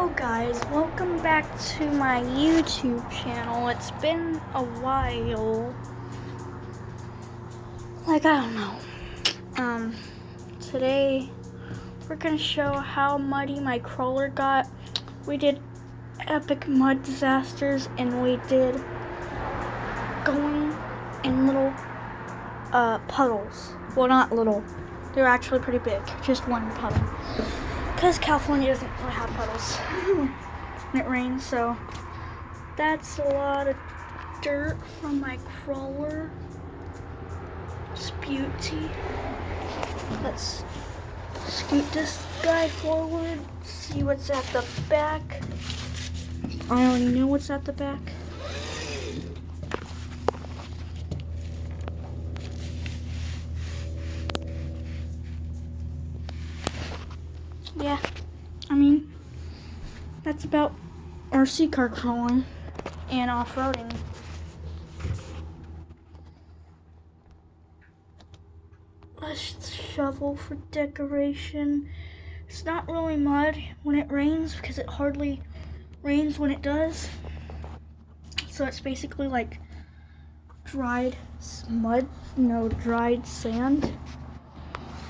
Hello guys, welcome back to my YouTube channel. It's been a while. I don't know. Today we're gonna show how muddy my crawler got. We did epic mud disasters and we did going in little puddles. Well, not little. They're actually pretty big. Just one puddle. Because California doesn't really have puddles when it rains, so that's a lot of dirt from my crawler. Sputy. Let's scoot this guy forward, see what's at the back. I already know what's at the back. Yeah, I mean, that's about RC car crawling and off-roading. Let's shovel for decoration. It's not really mud when it rains because it hardly rains when it does. So it's basically like dried mud, dried sand.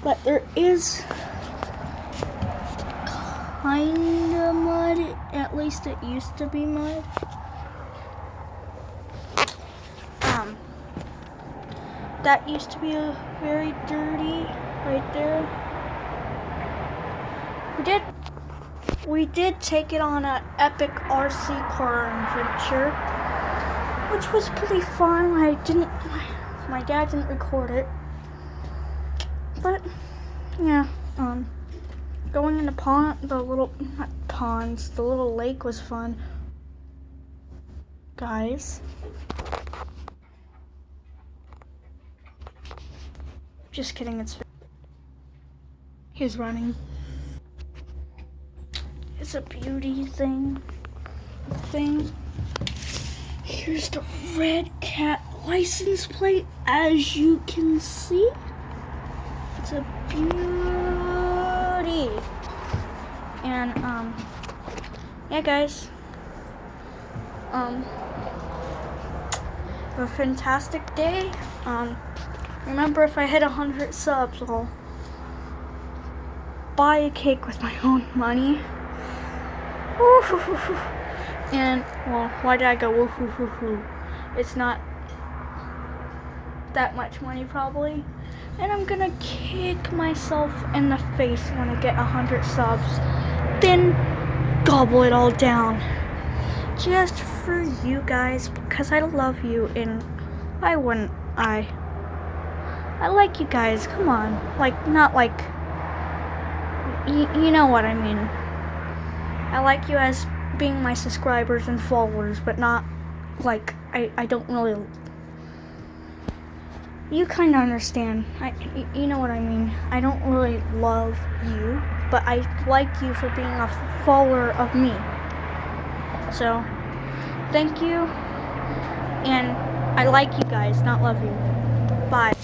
But there is kinda mud, at least it used to be mud. That used to be very dirty right there. We did take it on an epic RC car adventure, which was pretty fun. My dad didn't record it, but yeah, going in the little lake was fun. Guys. Just kidding, he's running. It's a beauty thing. Here's the red cat license plate, as you can see. It's a beauty. And yeah guys, have a fantastic day. Remember, if I hit 100 subs, I'll buy a cake with my own money. And well, why did I go woo-hoo-hoo-hoo? It's not that much money probably. And I'm gonna kick myself in the face when I get 100 subs, then gobble it all down, just for you guys, because I love you, and why wouldn't I like you guys, come on, not like, you know what I mean. I like you as being my subscribers and followers, but not like, I don't really, you kind of understand, you know what I mean. I don't really love you, but I like you for being a follower of me. So, thank you, and I like you guys, not love you. Bye.